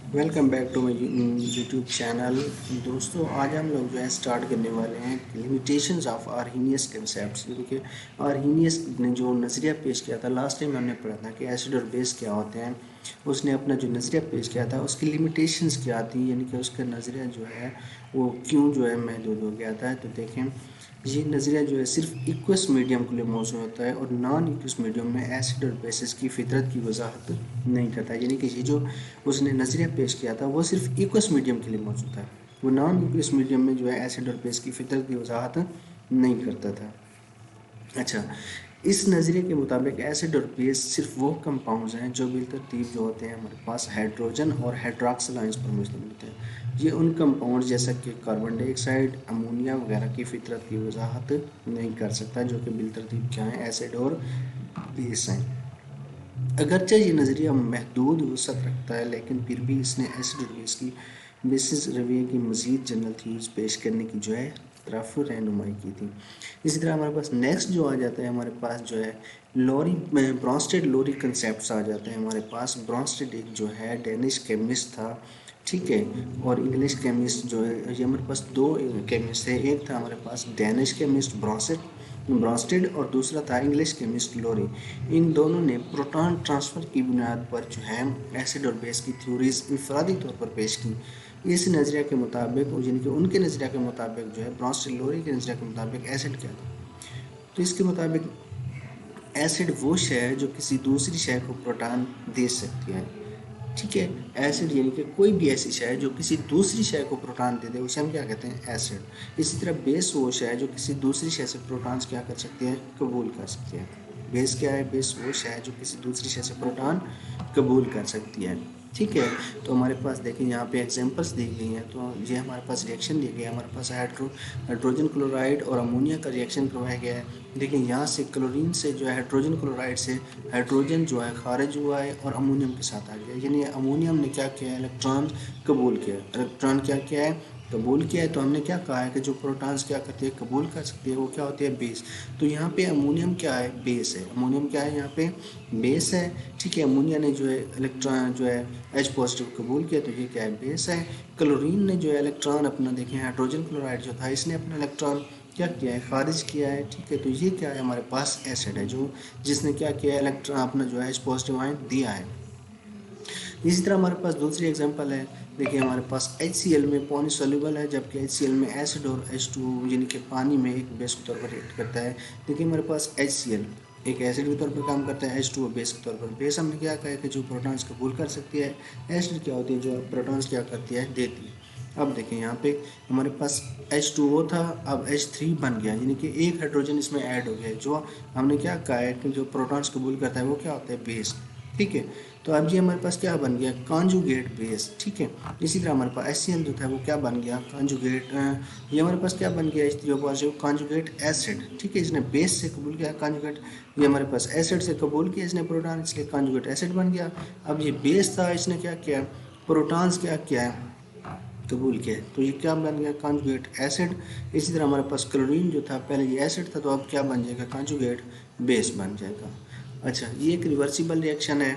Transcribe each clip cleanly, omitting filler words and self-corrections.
Welcome back to my YouTube channel. दोस्तों, आज हम लोग जो है स्टार्ट करने वाले हैं लिमिटेशंस ऑफ आर्हीनियस कंसेप्ट्स। देखिए, आर्हीनियस ने जो नज़रिया पेश किया था लास्ट टाइम हमने पढ़ा था कि एसिड और बेस क्या होते हैं। उसने अपना जो नज़रिया पेश किया था उसकी लिमिटेशंस क्या थी, यानी कि उसका नज़रिया जो है वो क्यों जो है महदूद हो गया था। तो देखें, ये नज़रिया जो है सिर्फ इक्वस मीडियम के लिए मौजूद होता है और नॉन इक्वस मीडियम में एसिड और बेसिस की फितरत की वजाहत नहीं करता। यानी कि ये जो उसने नज़रिया पेश किया था वो सिर्फ इक्वस मीडियम के लिए मौजूद था, वो नॉन इक्वस मीडियम में जो है एसिड और बेस की फितरत की वजाहत नहीं करता था। अच्छा, इस नज़रिए के मुताबिक एसिड और बेस सिर्फ वो कंपाउंड्स हैं जो बिलतरतीब जो होते हैं हमारे पास हाइड्रोजन और हाइड्रॉक्सिल आयंस पर मुश्तमिल होते हैं। ये उन कंपाउंड्स जैसा कि कार्बन डाइऑक्साइड, अमोनिया वगैरह की फितरत की वजाहत नहीं कर सकता, जो कि बिलतरतीब क्या हैं, एसिड और बेस हैं। अगरचे ये नज़रिया महदूद वसअत रखता है, लेकिन फिर भी इसने एसिड और बेस की बेसिस रवैये की मज़ीद जनरल थ्योरीज पेश करने की जो है तरफ रहनुमाई की थी। इसी तरह हमारे पास नेक्स्ट जो आ जाता है, हमारे पास जो है लोरी ब्रॉन्स्टेड लोरी कंसेप्ट आ जाते हैं हमारे पास। ब्रॉन्स्टेड एक जो है डेनिश केमिस्ट था, ठीक है, और इंग्लिश केमिस्ट जो है, ये हमारे पास दो केमिस्ट थे। एक था हमारे पास डेनिश केमिस्ट ब्रॉन्स्टेड और दूसरा था इंग्लिश केमिस्ट लोरी। इन दोनों ने प्रोटॉन ट्रांसफ़र की बुनियाद पर जो है एसिड और बेस की थ्योरीज इंफरादी तौर पर पेश की। इस नज़रिया के मुताबिक, और जिनके उनके नज़रिया के मुताबिक जो है ब्रॉन्स्टेड लोरी के नज़रिया के मुताबिक एसिड क्या था, तो इसके मुताबिक एसिड वो शय है जो किसी दूसरी शय को प्रोटॉन दे सकती है। ठीक है, एसिड यानी कि कोई भी ऐसी शय है जो किसी दूसरी शय को प्रोटॉन दे दे, उसे हम क्या कहते हैं, एसिड। इसी तरह बेस वो शय है जो किसी दूसरी शय से प्रोटॉन्स क्या कर सकती है, कबूल कर सकती है। बेस क्या है, बेस वो शय है जो किसी दूसरी शय से प्रोटॉन कबूल कर सकती है। ठीक है, तो हमारे पास देखिए यहाँ पे एग्जांपल्स दी गई हैं। तो ये हमारे पास रिएक्शन दी गई है, हमारे पास हाइड्रोजन क्लोराइड और अमोनिया का रिएक्शन करवाया गया है। देखिए यहाँ से क्लोरीन से जो है हाइड्रोजन क्लोराइड से हाइड्रोजन जो है खारिज हुआ है और अमोनियम के साथ आ गया। यानी अमोनियम ने क्या किया है, इलेक्ट्रॉन कबूल किया। इलेक्ट्रॉन क्या किया है, कबूल किया है। तो हमने क्या कहा है कि जो प्रोटॉन्स क्या करती है, कबूल कर सकती है, वो क्या होती है, बेस। तो यहाँ पे अमोनियम क्या है, बेस है। अमोनियम क्या है, यहाँ पे बेस है। ठीक है, अमोनिया ने जो है इलेक्ट्रॉन जो है H पॉजिटिव कबूल किया, तो ये क्या है, बेस है। क्लोरीन ने जो है इलेक्ट्रॉन अपना, देखें हाइड्रोजन क्लोराइड जो था, इसने अपना इलेक्ट्रॉन क्या किया है, खारिज किया है। ठीक है, तो ये क्या है, हमारे पास एसिड है जो जिसने क्या किया है, इलेक्ट्रॉन अपना जो है H पॉजिटिव आयन दिया है। इसी तरह हमारे पास दूसरी एग्जांपल है। देखिए हमारे पास HCl में पानी सोल्यूबल है, जबकि HCl में एसिड और H2 यानी कि पानी में एक बेस के तौर पर रिएक्ट करता है। देखिए हमारे पास HCl एक एसिड के तौर पर काम करता है, H2O बेस के तौर पर। बेस हमने क्या कहा है कि जो प्रोटॉन्स कबूल कर सकती है, एसिड क्या होती है, जो प्रोटॉन्स क्या करती है, देती है। अब देखें यहाँ पे हमारे पास H2O था, अब H3 बन गया, यानी कि एक हाइड्रोजन इसमें ऐड हो गया है। जो हमने क्या कहा है कि जो प्रोटॉन्स कबूल करता है वो क्या होता है, बेस। ठीक है, तो अब ये हमारे पास क्या बन गया, कॉन्जुगेट बेस। ठीक है, इसी तरह हमारे पास HCl जो था वो क्या बन गया, कॉन्जुगेट। ये हमारे पास क्या बन गया, H3O पॉजिटिव, कॉन्जुगेट एसिड। ठीक है, इसने बेस से कबूल किया कॉन्जुगेट, ये हमारे पास एसिड से कबूल किया इसने प्रोटॉन, इसलिए कॉन्जुगेट एसिड बन गया। अब ये बेस था, इसने क्या किया, प्रोटॉन्स क्या किया है, कबूल किया, तो ये क्या बन गया, कॉन्जुगेट एसिड। इसी तरह हमारे पास क्लोरीन जो था, पहले ये एसिड था, तो अब क्या बन जाएगा, कॉन्जुगेट बेस बन जाएगा। अच्छा, ये एक रिवर्सिबल रिएक्शन है।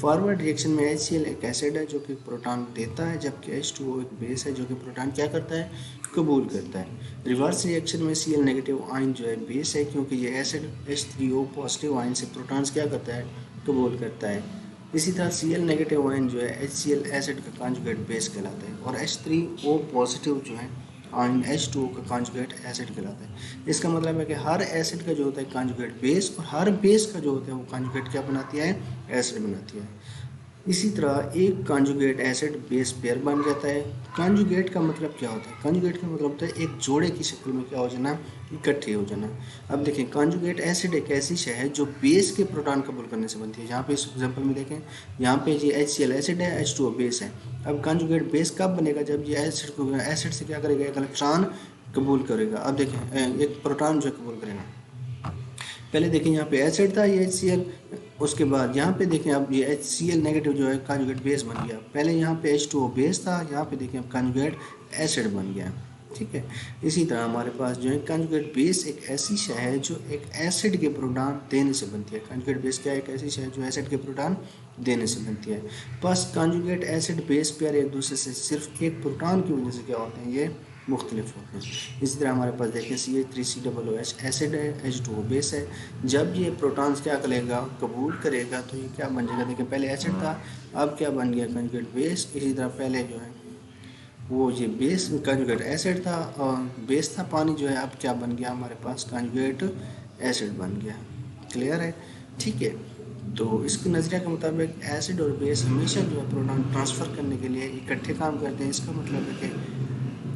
फॉरवर्ड रिएक्शन में HCl एक एसिड है जो कि प्रोटॉन देता है, जबकि H2O एक बेस है जो कि प्रोटॉन क्या करता है, कबूल करता है। रिवर्स रिएक्शन में Cl नेगेटिव आयन जो है बेस है, क्योंकि ये एसिड H3O पॉजिटिव आयन से प्रोटॉन्स क्या करता है, कबूल करता है। इसी तरह Cl नेगेटिव आयन जो है HCl एसिड का कॉन्जुगेट बेस कहलाता है, और H3O पॉजिटिव जो है आयन H2O का कॉन्जुगेट एसिड कहलाता है। इसका मतलब है कि हर एसिड का जो होता है कॉन्जुगेट बेस, और हर बेस का जो होता है वो कॉन्जुगेट क्या बनाती है, एसिड बनाती है। इसी तरह एक कॉन्जुगेट एसिड बेस पेयर बन जाता है। कॉन्जुगेट का मतलब क्या होता है, कॉन्जुगेट का मतलब होता है एक जोड़े की शक्ल में क्या हो जाना, इकट्ठे हो जाना। अब देखें, कॉन्जुगेट एसिड एक ऐसी शय है जो बेस के प्रोटॉन कबूल करने से बनती है। यहाँ पे इस एग्जांपल में देखें, यहाँ पे ये HCl एसिड है, H2O बेस है। अब कॉन्जुगेट बेस कब बनेगा, जब ये एसिड से क्या करेगा, एक इलेक्ट्रॉन कबूल करेगा। अब देखें एक प्रोटॉन जो कबूल करेगा, पहले देखें यहाँ पे एसिड था ये HCl, उसके बाद यहाँ पे देखें अब ये HCl नेगेटिव जो है कॉन्जुगेट बेस बन गया। पहले यहाँ पे H2O बेस था, यहाँ पे देखें अब कॉन्जुगेट एसिड बन गया। ठीक है। इसी तरह हमारे पास जो है कंजुगेट बेस एक ऐसी शय है जो एक एसिड के प्रोटॉन देने से बनती है। कंजुगेट बेस क्या है? एक ऐसी शय है जो एसिड के प्रोटॉन देने से बनती है। बस कंजुगेट एसिड बेस पेयर एक दूसरे से सिर्फ एक प्रोटॉन की वजह से क्या होते हैं, ये मुख्तलिफ होते हैं। इसी तरह हमारे पास देखें CH3COOH एसिड है, H2O बेस है। जब ये प्रोटॉन्स क्या करेगा, कबूल करेगा, तो ये क्या बन जाएगा? देखिए पहले एसिड था, अब क्या बन गया? Conjugate base. इसी तरह पहले जो है वो ये बेस कंजुगेट एसिड था और बेस था पानी जो है, अब क्या बन गया हमारे पास? कंजुगेट एसिड बन गया। क्लियर है? ठीक है। तो इसके नज़रिया के मुताबिक एसिड और बेस हमेशा जो है प्रोटॉन ट्रांसफ़र करने के लिए इकट्ठे काम करते हैं। इसका मतलब है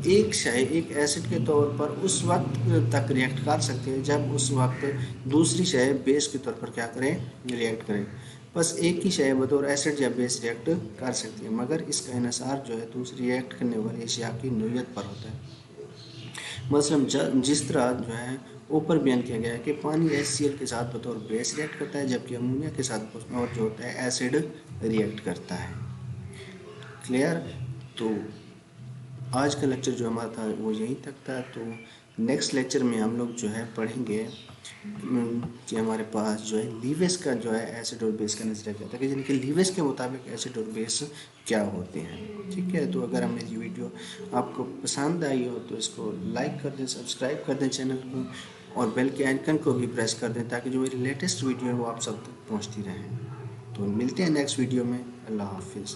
कि एक शय एक एसिड के तौर पर उस वक्त तक रिएक्ट कर सकते हैं जब उस वक्त दूसरी शय बेस के तौर पर क्या करें, रिएक्ट करें। बस एक ही शय बतौर एसिड या बेस रिएक्ट कर सकती है, मगर इसका इन्हिसार जो है दूसरी रिएक्ट करने वाली अशिया की नोयत पर होता है। मसलन जिस तरह जो है ऊपर बयान किया गया है कि पानी HCl के साथ बतौर बेस रिएक्ट करता है, जबकि अमोनिया के साथ और जो होता है एसिड रिएक्ट करता है। क्लियर? तो आज का लेक्चर जो हमारा था वो यहीं तक था। तो नेक्स्ट लेक्चर में हम लोग जो है पढ़ेंगे कि हमारे पास जो है लीवेस का जो है एसिड और बेस का नजरिया क्या था, कि यानी कि लीवेस के मुताबिक एसिड और बेस क्या होते हैं। ठीक है। तो अगर मेरी वीडियो आपको पसंद आई हो तो इसको लाइक कर दें, सब्सक्राइब कर दें चैनल को, और बेल के आइकन को भी प्रेस कर दें ताकि जो मेरी लेटेस्ट वीडियो है वो आप सब तक पहुँचती रहें। तो मिलते हैं नेक्स्ट वीडियो में। अल्लाह हाफिज़।